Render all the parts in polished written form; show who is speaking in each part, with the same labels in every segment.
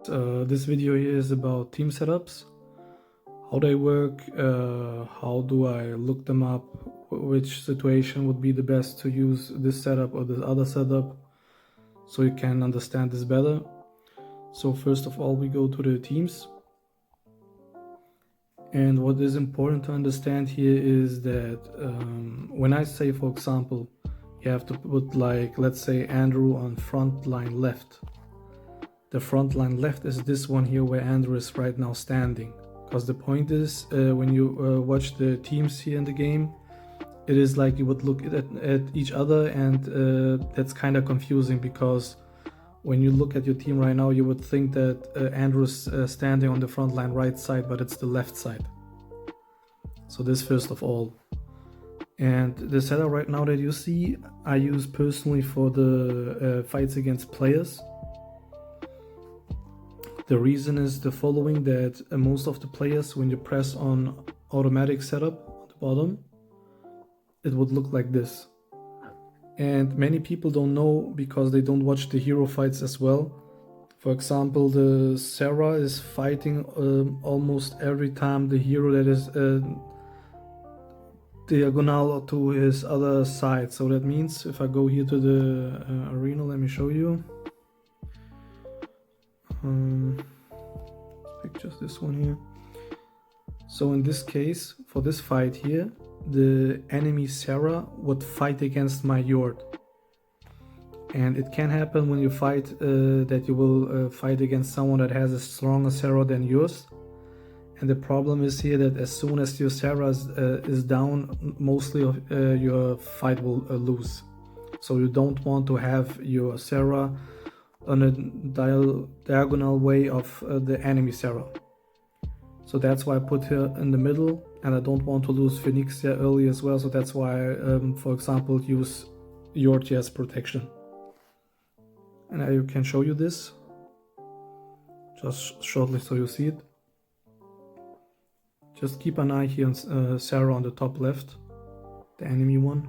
Speaker 1: This video here is about team setups, how they work, how do I look them up, which situation would be the best to use this setup or this other setup, so you can understand this better. So first of all, we go to the teams. And what is important to understand here is that when I say, for example, you have to put, like, let's say Andrew on front line left. The front line left is this one here where Andrew is right now standing. Because the point is, when you watch the teams here in the game, it is like you would look at each other, and that's kind of confusing, because when you look at your team right now, you would think that Andrew's standing on the front line right side, but it's the left side. So this first of all. And the setup right now that you see, I use personally for the fights against players. The reason is the following, that most of the players, when you press on automatic setup at the bottom, it would look like this. And many people don't know because they don't watch the hero fights as well. For example, the Sarah is fighting almost every time the hero that is diagonal to his other side. So that means if I go here to the arena, let me show you. Pick just this one here. So in this case, for this fight here, the enemy Sarah would fight against my Yord. And it can happen when you fight that you will fight against someone that has a stronger Sarah than yours. And the problem is here that as soon as your Sarah is down, mostly your fight will lose. So you don't want to have your Sarah on a diagonal way of the enemy Sarah. So that's why I put her in the middle, and I don't want to lose Phoenixia early as well, so that's why I, for example, use Yord as protection. And I can show you this just shortly so you see it. Just keep an eye here on Sarah on the top left, the enemy one,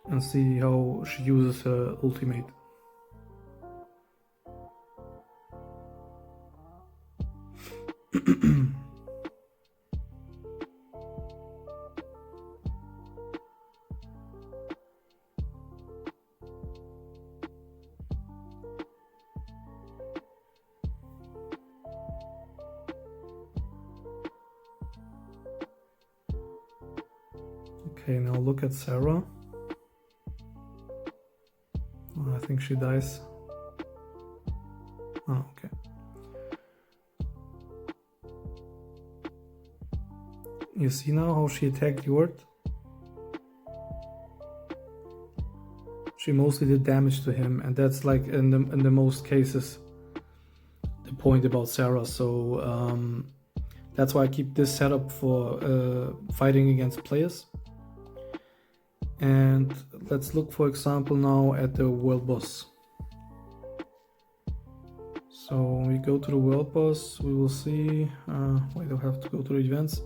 Speaker 1: and see how she uses her ultimate. Okay, now look at Sarah. Oh, I think she dies. Oh, okay. You see now how she attacked Yord? She mostly did damage to him, and that's like in the most cases the point about Sarah. So that's why I keep this setup for fighting against players. And let's look, for example, now at the world boss. So when we go to the world boss, we will see, wait, I'll have to go to the events.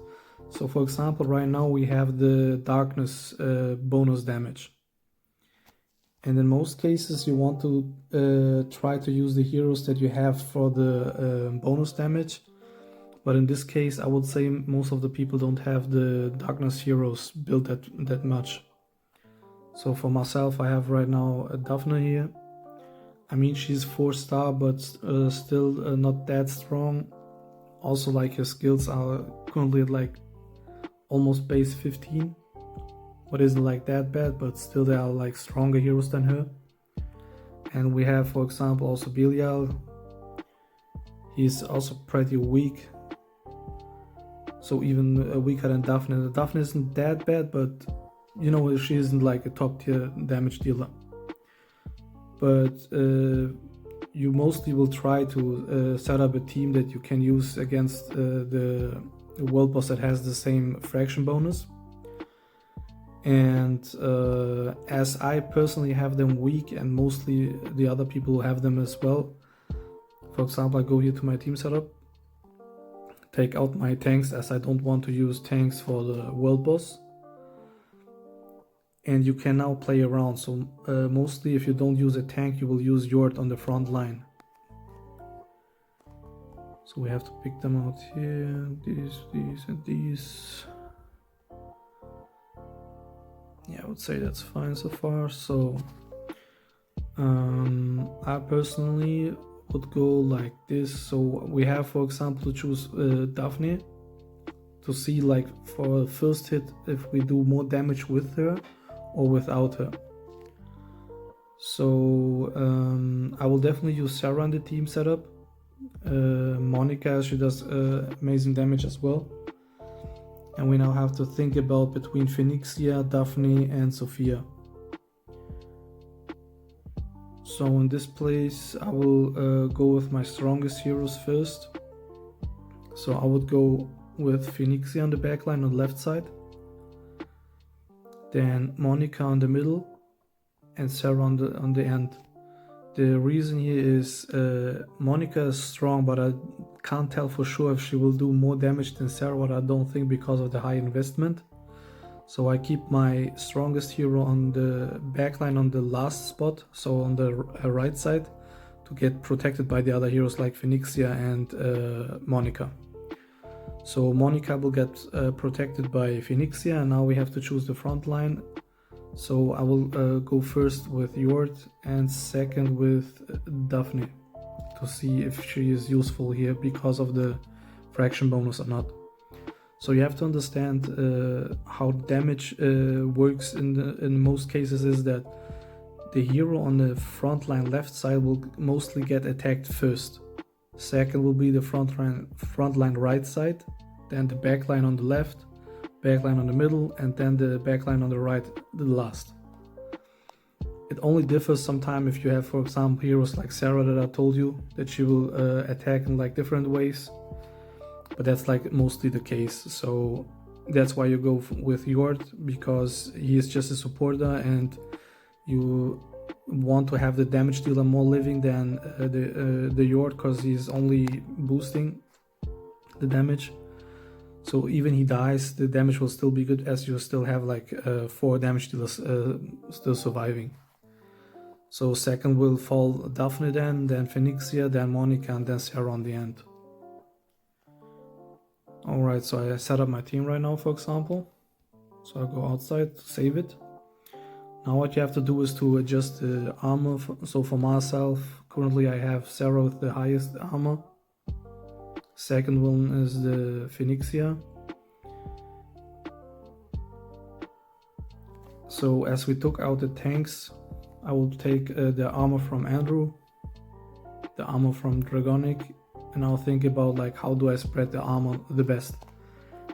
Speaker 1: So for example, right now we have the darkness bonus damage. And in most cases you want to try to use the heroes that you have for the bonus damage. But in this case, I would say most of the people don't have the darkness heroes built that much. So for myself, I have right now a Daphne here. I mean, she's 4-star, but still not that strong. Also, like, her skills are currently at like almost base 15. What isn't like that bad, but still there are like stronger heroes than her. And we have, for example, also Belial. He's also pretty weak. So even weaker than Daphne. Daphne isn't that bad, but you know, she isn't like a top tier damage dealer. But you mostly will try to set up a team that you can use against the world boss that has the same fraction bonus. And as I personally have them weak, and mostly the other people have them as well. For example, I go here to my team setup, take out my tanks, as I don't want to use tanks for the world boss. And you can now play around. So mostly if you don't use a tank, you will use Yord on the front line. So we have to pick them out here, these, and these. Yeah, I would say that's fine so far. So I personally would go like this. So we have, for example, to choose Daphne to see, like, for first hit if we do more damage with her or without her. So I will definitely use Sarah in the team setup. Monica, she does amazing damage as well. And we now have to think about between Phoenixia, Daphne, and Sophia. So in this place, I will go with my strongest heroes first. So I would go with Phoenixia on the backline on the left side, then Monica on the middle, and Sarah on the end. The reason here is Monica is strong, but I can't tell for sure if she will do more damage than Sarah, but I don't think, because of the high investment. So I keep my strongest hero on the backline on the last spot, so on the right side, to get protected by the other heroes like Phoenixia and Monica. So Monica will get protected by Phoenixia, and now we have to choose the front line. So I will go first with Yord and second with Daphne to see if she is useful here because of the fraction bonus or not. So you have to understand how damage works in most cases is that the hero on the front line left side will mostly get attacked first. Second will be the front line right side, then the back line on the left, back line on the middle, and then the back line on the right, the last. It only differs sometimes if you have, for example, heroes like Sarah that I told you that she will attack in like different ways, but that's like mostly the case. So that's why you go with Yord, because he is just a supporter and you want to have the damage dealer more living than the Yord, because he's only boosting the damage. So even he dies, the damage will still be good, as you still have like 4 damage dealers still surviving. So second will fall Daphne, then Phoenixia, then Monica, and then Sarah on the end. Alright, so I set up my team right now, for example. So I go outside to save it. Now what you have to do is to adjust the armor. So for myself, currently I have Sarah with the highest armor. Second one is the Phoenixia. So as we took out the tanks, I will take the armor from Andrew, the armor from Dragonic, and I'll think about like how do I spread the armor the best.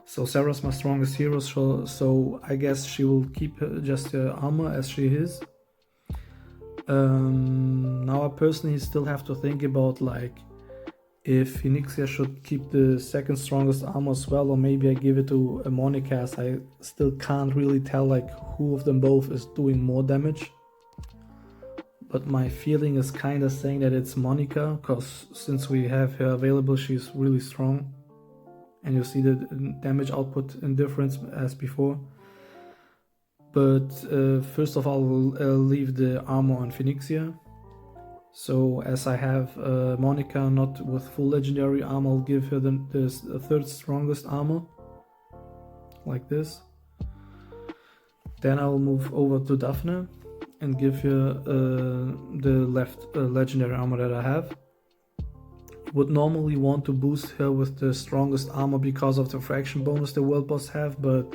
Speaker 1: So Sarah's my strongest hero, so I guess she will keep just the armor as she is. Now I personally still have to think about like if Phoenixia should keep the second strongest armor as well, or maybe I give it to Monica, as I still can't really tell like who of them both is doing more damage. But my feeling is kind of saying that it's Monica, because since we have her available, she's really strong. And you see the damage output in difference as before. But first of all, I'll leave the armor on Phoenixia. So as I have Monica not with full legendary armor, I'll give her the third strongest armor, like this. Then I'll move over to Daphne and give her the left legendary armor that I have. Would normally want to boost her with the strongest armor because of the fraction bonus the world boss have, but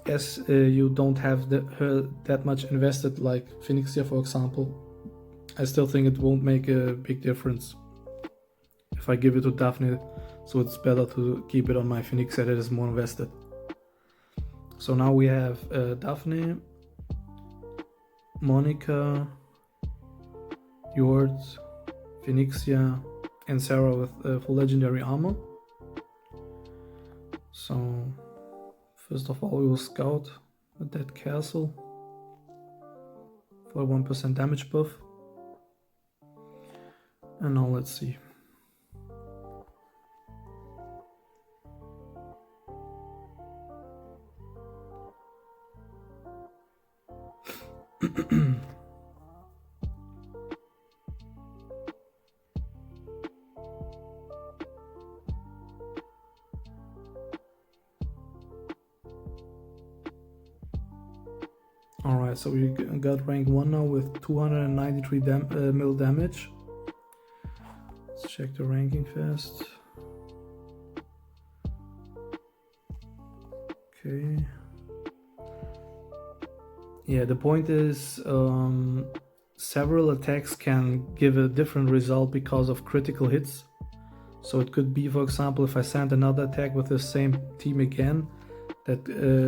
Speaker 1: as you don't have her that much invested like Phoenixia, for example, I still think it won't make a big difference if I give it to Daphne, so it's better to keep it on my Phoenixia that is more invested. So now we have Daphne, Monica, Yord, Phoenixia, and Sarah with full legendary armor. So first of all, we will scout that castle for a 1% damage buff. And now let's see. Alright, so we got rank 1 now with 293 mil damage. Let's check the ranking fast. Okay. Yeah, the point is several attacks can give a different result because of critical hits. So it could be, for example, if I send another attack with the same team again, that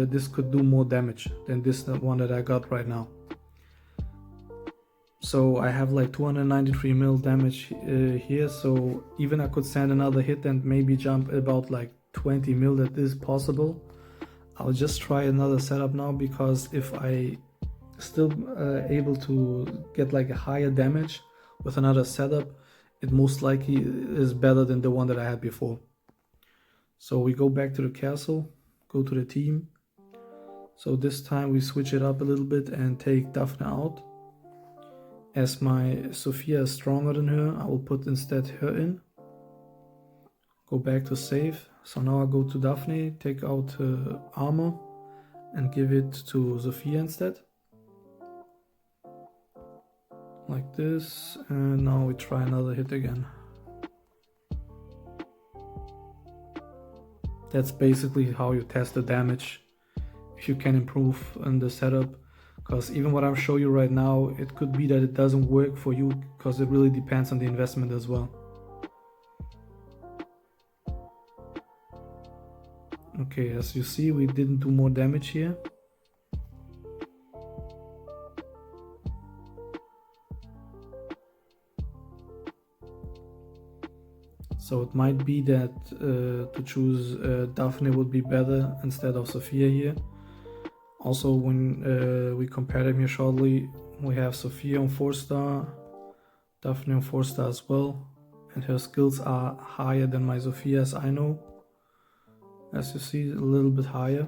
Speaker 1: this could do more damage than this one that I got right now. So I have like 293 mil damage here, so even I could send another hit and maybe jump about like 20 mil. That is possible. I'll just try another setup now, because if I still able to get like a higher damage with another setup, it most likely is better than the one that I had before. So we go back to the castle, go to the team. So this time we switch it up a little bit and take Daphne out. As my Sophia is stronger than her, I will put instead her in. Go back to save. So now I go to Daphne, take out her armor and give it to Sophia instead. Like this, and now we try another hit again. That's basically how you test the damage, if you can improve in the setup. Because even what I'm showing you right now, it could be that it doesn't work for you, because it really depends on the investment as well. Okay, as you see, we didn't do more damage here. So it might be that to choose Daphne would be better instead of Sophia here. Also, when we compare them here shortly, we have Sophia on 4-star, Daphne on 4-star as well, and her skills are higher than my Sophia's, I know. As you see, a little bit higher.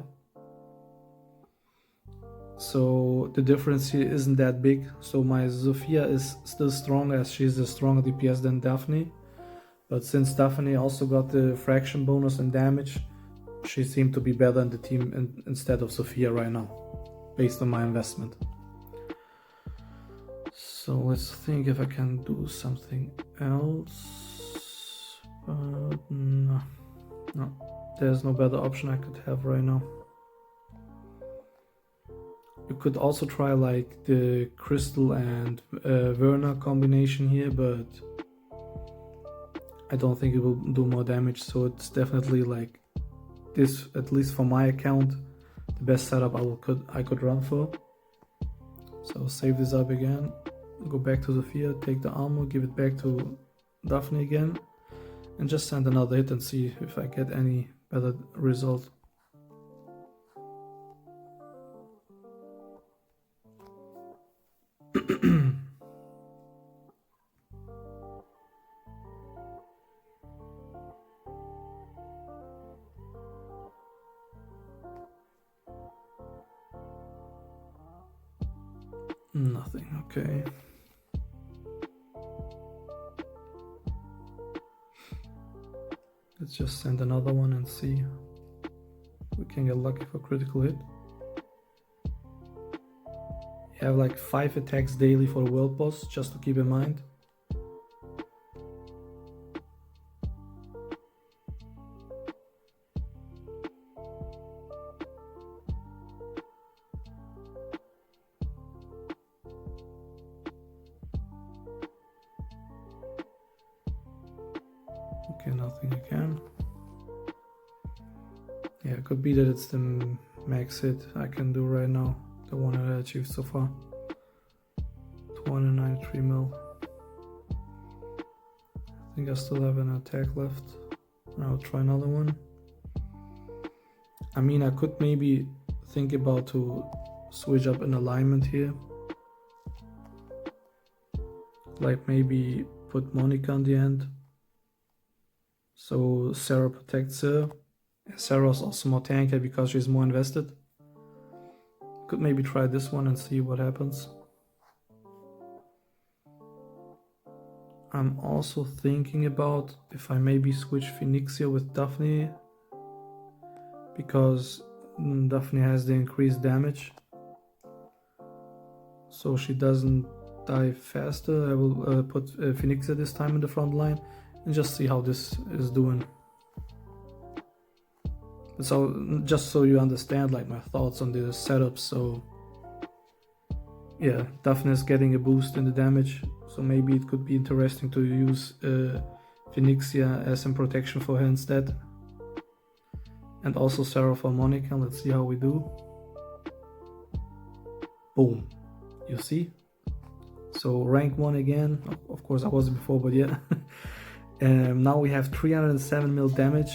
Speaker 1: So the difference here isn't that big. So my Sophia is still strong, as she's a stronger DPS than Daphne. But since Daphne also got the fraction bonus and damage, she seemed to be better in the team instead of Sophia right now, based on my investment. So let's think if I can do something else. But no, there's no better option I could have right now. You could also try like the Crystal and Werner combination here, but I don't think it will do more damage, so it's definitely like this, at least for my account, the best setup I could run for. So save this up again, go back to Sophia, take the armor, give it back to Daphne again, and just send another hit and see if I get any better result. Nothing, okay. Let's just send another one and see if we can get lucky for critical hit. You have like 5 attacks daily for the world boss, just to keep in mind. Okay, nothing again. Yeah, it could be that it's the max hit I can do right now, the one that I achieved so far. 293 mil. I think I still have an attack left. I'll try another one. I mean, I could maybe think about to switch up an alignment here. Like maybe put Monica on the end. So Sarah protects her. Sarah's also more tanky because she's more invested. Could maybe try this one and see what happens. I'm also thinking about if I maybe switch Phoenixia with Daphne, because Daphne has the increased damage. so she doesn't die faster. I will put Phoenixia this time in the front line and just see how this is doing. So just so you understand like my thoughts on the setup. So yeah, Daphne is getting a boost in the damage, so maybe it could be interesting to use Phoenixia as some protection for her instead. And also Sarah for Monica. Let's see how we do. Boom. You see? So rank 1 again. Of course I wasn't before, but yeah. Now we have 307 mil damage.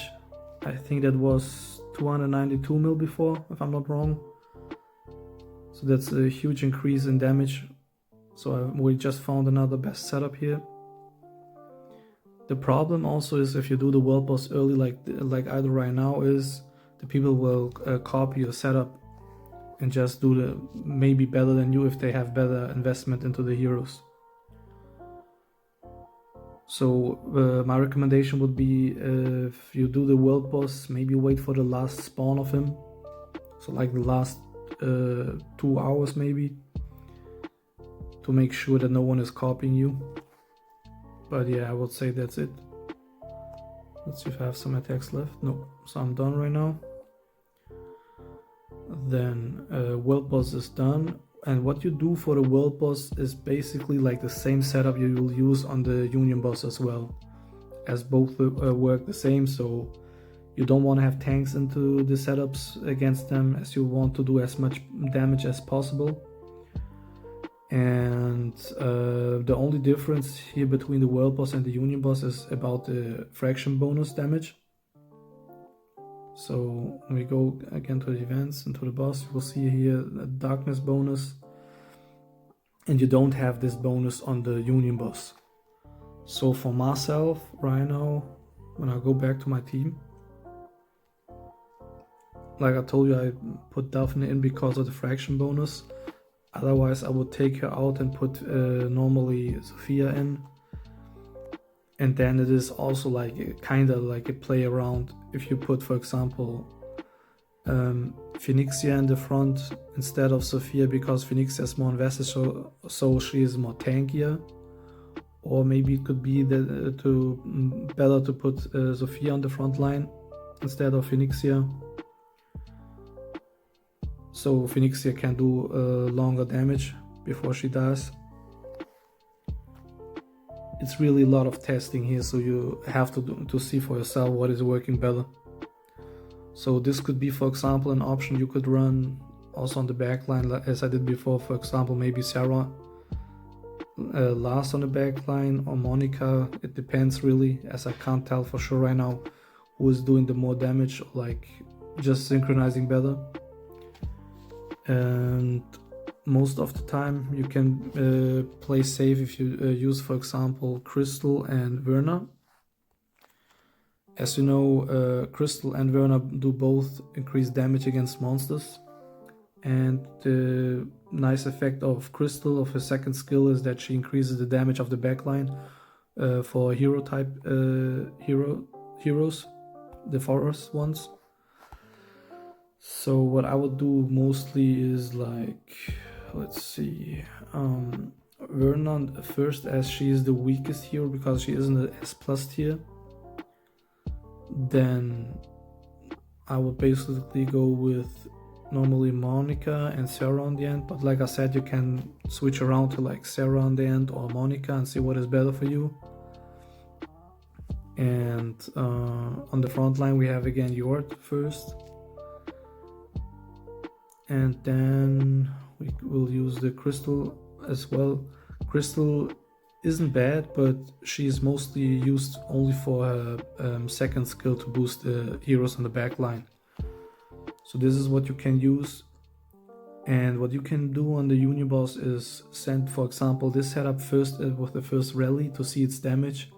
Speaker 1: I think that was 292 mil before, if I'm not wrong. So that's a huge increase in damage. So we just found another best setup here. The problem also is if you do the world boss early like I do right now, is the people will copy your setup and just do the maybe better than you if they have better investment into the heroes. So my recommendation would be if you do the world boss, maybe wait for the last spawn of him. So like the last 2 hours maybe, to make sure that no one is copying you. But yeah, I would say that's it. Let's see if I have some attacks left. No, so I'm done right now. Then world boss is done, and what you do for the world boss is basically like the same setup you will use on the union boss as well, as both work the same. So you don't want to have tanks into the setups against them, as you want to do as much damage as possible. And the only difference here between the world boss and the union boss is about the fraction bonus damage. So when we go again to the events and to the boss, you will see here the darkness bonus, and you don't have this bonus on the union boss. So for myself right now, when I go back to my team, like I told you, I put Daphne in because of the fraction bonus. Otherwise I would take her out and put normally Sophia in. And then it is also like kind of like a play around if you put, for example, Phoenixia in the front instead of Sophia, because Phoenixia is more invested, so she is more tankier. Or maybe it could be that better to put Sophia on the front line instead of Phoenixia, so Phoenixia can do longer damage before she dies. It's really a lot of testing here, so you have to see for yourself what is working better. So this could be, for example, an option you could run also on the backline, as I did before. For example, maybe Sarah last on the backline, or Monica. It depends really, as I can't tell for sure right now who is doing the more damage, like just synchronizing better. And most of the time you can play safe if you use, for example, Crystal and Verna. As you know, Crystal and Verna do both increase damage against monsters, and the nice effect of Crystal, of her second skill, is that she increases the damage of the backline for hero type heroes, the forest ones. So what I would do mostly is like, let's see, Verna first, as she is the weakest hero because she isn't an S+ tier. Then I would basically go with normally Monica and Sarah on the end, but like I said, you can switch around to like Sarah on the end or Monica and see what is better for you. And on the front line we have again Yord first, and then we will use the Crystal as well. Crystal isn't bad, but she's mostly used only for her second skill to boost the heroes on the back line. So this is what you can use. And what you can do on the Union boss is send, for example, this setup first with the first rally to see its damage.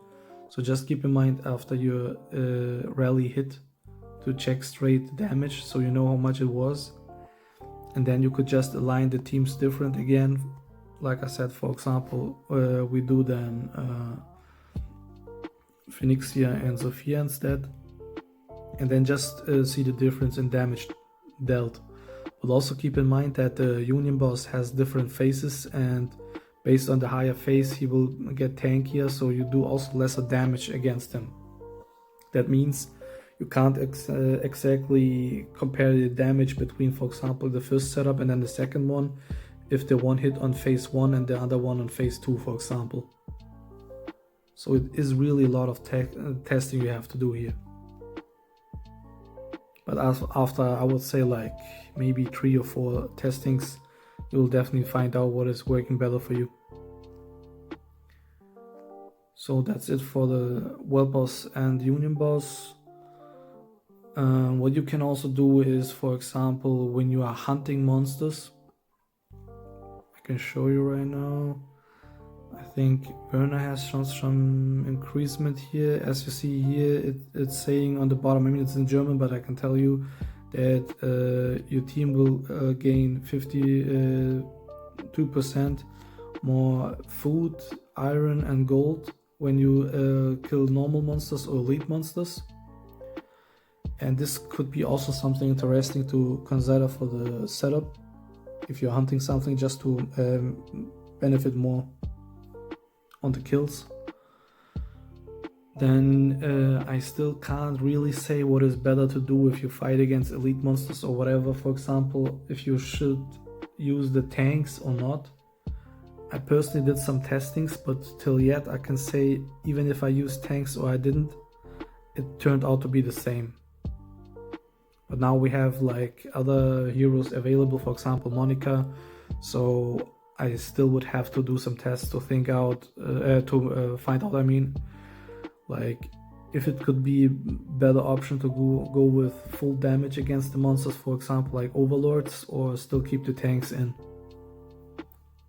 Speaker 1: So just keep in mind after your rally hit to check straight damage, so you know how much it was. And then you could just align the teams different again. Like I said, for example, we do then Phoenixia and Sophia instead. And then just see the difference in damage dealt. But also keep in mind that the Union boss has different phases, and based on the higher phase he will get tankier, so you do also lesser damage against him. That means you can't exactly compare the damage between, for example, the first setup and then the second one, if the one hit on phase 1 and the other one on phase 2, for example. So it is really a lot of testing you have to do here. But after, I would say, like maybe 3 or 4 testings, you will definitely find out what is working better for you. So that's it for the World Boss and Union Boss. What you can also do is, for example, when you are hunting monsters, I can show you right now. I think Werner has some increasement here. As you see here, it's saying on the bottom, I mean it's in German, but I can tell you that your team will gain 52% more food, iron and gold when you kill normal monsters or elite monsters. And this could be also something interesting to consider for the setup if you're hunting something, just to benefit more on the kills. Then I still can't really say what is better to do if you fight against elite monsters or whatever. For example, if you should use the tanks or not. I personally did some testings, but till yet I can say even if I used tanks or I didn't, it turned out to be the same. But now we have like other heroes available, for example Monica, so I still would have to do some tests to find out, I mean, like if it could be a better option to go with full damage against the monsters, for example like overlords, or still keep the tanks in.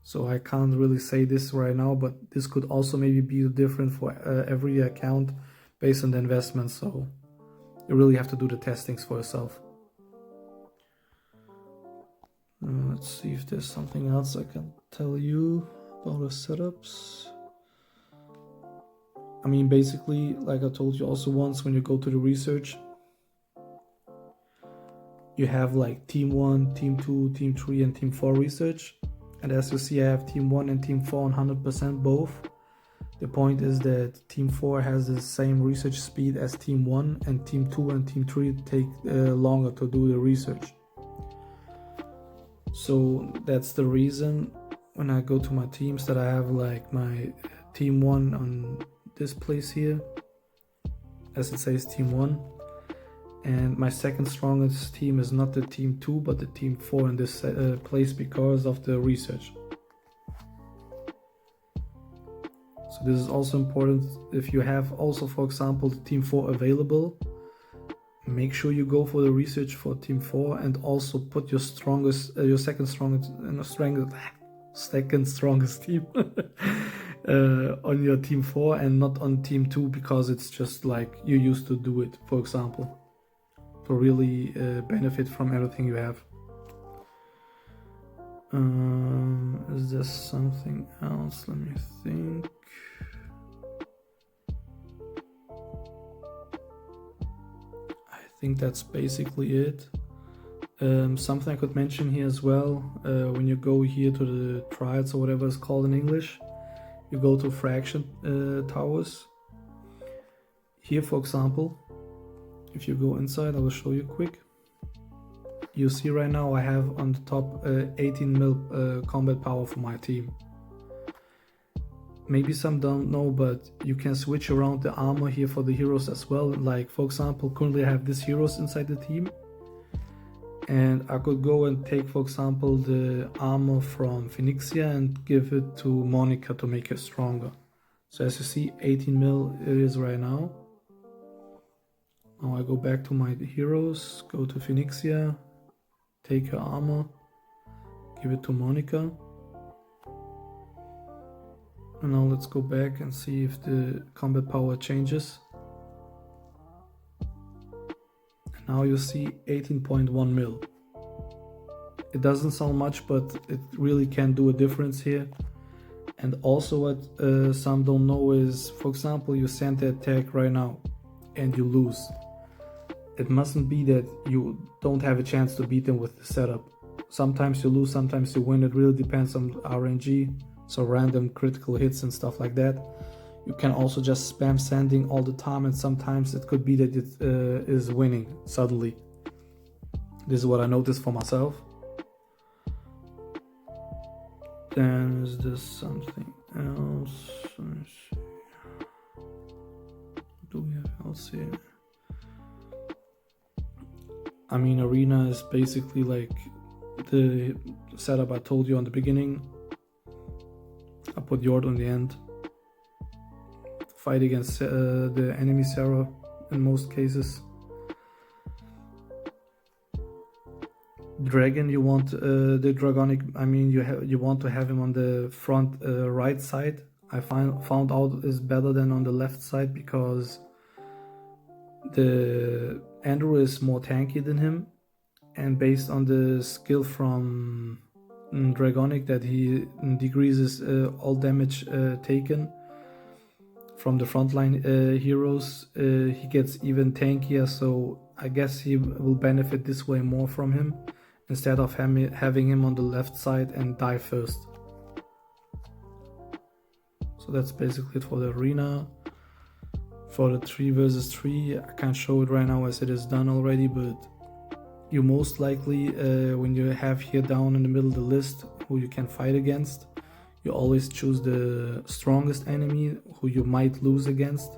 Speaker 1: So I can't really say this right now, but this could also maybe be different for every account based on the investment, so you really have to do the testings for yourself. Let's see if there's something else I can tell you about the setups. I mean, basically, like I told you also once, when you go to the research, you have like Team 1, Team 2, Team 3 and Team 4 research. And as you see, I have Team 1 and Team 4 on 100% both. The point is that Team 4 has the same research speed as Team 1, and Team 2 and Team 3 take longer to do the research. So that's the reason when I go to my teams that I have like my Team 1 on this place here, as it says Team 1. And my second strongest team is not the Team 2, but the Team 4 in this place because of the research. So this is also important. If you have also, for example, the Team 4 available, make sure you go for the research for Team 4 and also put your strongest, your second strongest team on your Team 4 and not on Team 2, because it's just like you used to do it, for example, to really benefit from everything you have. Is there something else? Let me think. I think that's basically it. Something I could mention here as well, when you go here to the trials or whatever it's called in English, you go to fraction towers. Here, for example, if you go inside, I will show you quick. You see right now I have on the top 18 mil combat power for my team. Maybe some don't know, but you can switch around the armor here for the heroes as well. Like, for example, currently I have these heroes inside the team, and I could go and take, for example, the armor from Phoenixia and give it to Monica to make her stronger. So as you see, 18 mil it is right now. Now I go back to my heroes, go to Phoenixia, take her armor, give it to Monica. And now let's go back and see if the combat power changes. And now you see 18.1 mil. It doesn't sound much, but it really can do a difference here. And also what some don't know is, for example, you send the attack right now and you lose. It mustn't be that you don't have a chance to beat them with the setup. Sometimes you lose, sometimes you win. It really depends on RNG, so random critical hits and stuff like that. You can also just spam sending all the time, and sometimes it could be that it is winning suddenly. This is what I noticed for myself. Then is this something else? Let's see. What do we have else here? I mean, Arena is basically like the setup I told you on the beginning. I put Yord on the end. Fight against the enemy Sarah in most cases. Dragon, you want the Dragonic, I mean, you want to have him on the front right side. I found out is better than on the left side because the Andrew is more tanky than him, and based on the skill from Dragonic that he decreases all damage taken from the frontline heroes, he gets even tankier, so I guess he will benefit this way more from him instead of having him on the left side and die first. So that's basically it for the arena. For the 3 versus 3, I can't show it right now as it is done already, but you most likely, when you have here down in the middle of the list who you can fight against, you always choose the strongest enemy who you might lose against.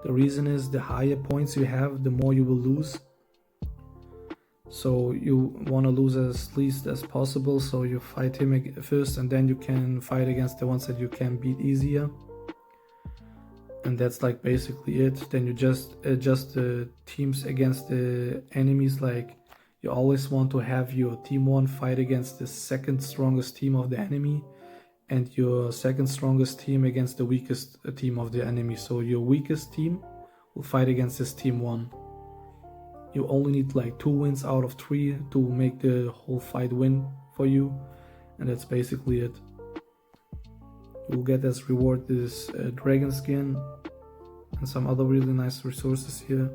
Speaker 1: The reason is the higher points you have, the more you will lose. So you want to lose as least as possible, so you fight him first and then you can fight against the ones that you can beat easier. And that's like basically it. Then you just adjust the teams against the enemies. Like you always want to have your team 1 fight against the second strongest team of the enemy, and your second strongest team against the weakest team of the enemy. So your weakest team will fight against this team 1. You only need like 2 wins out of 3 to make the whole fight win for you, and that's basically it. You'll get as reward this dragon skin and some other really nice resources here.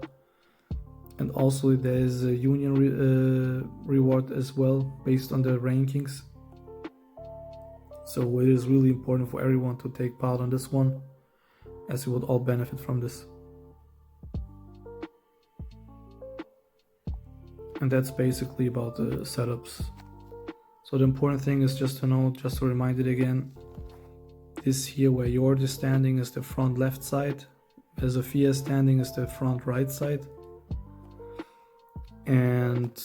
Speaker 1: And also there is a union reward as well based on the rankings. So it is really important for everyone to take part on this one, as you would all benefit from this. And that's basically about the setups. So the important thing is just to know, just to remind it again, this here where Yord is standing is the front left side, where Zofia is standing is the front right side. And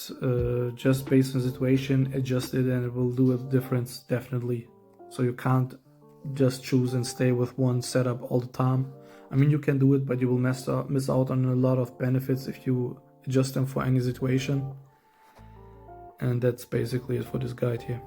Speaker 1: just based on the situation, adjust it and it will do a difference definitely. So you can't just choose and stay with one setup all the time. I mean, you can do it, but you will miss out on a lot of benefits if you adjust them for any situation. And that's basically it for this guide here.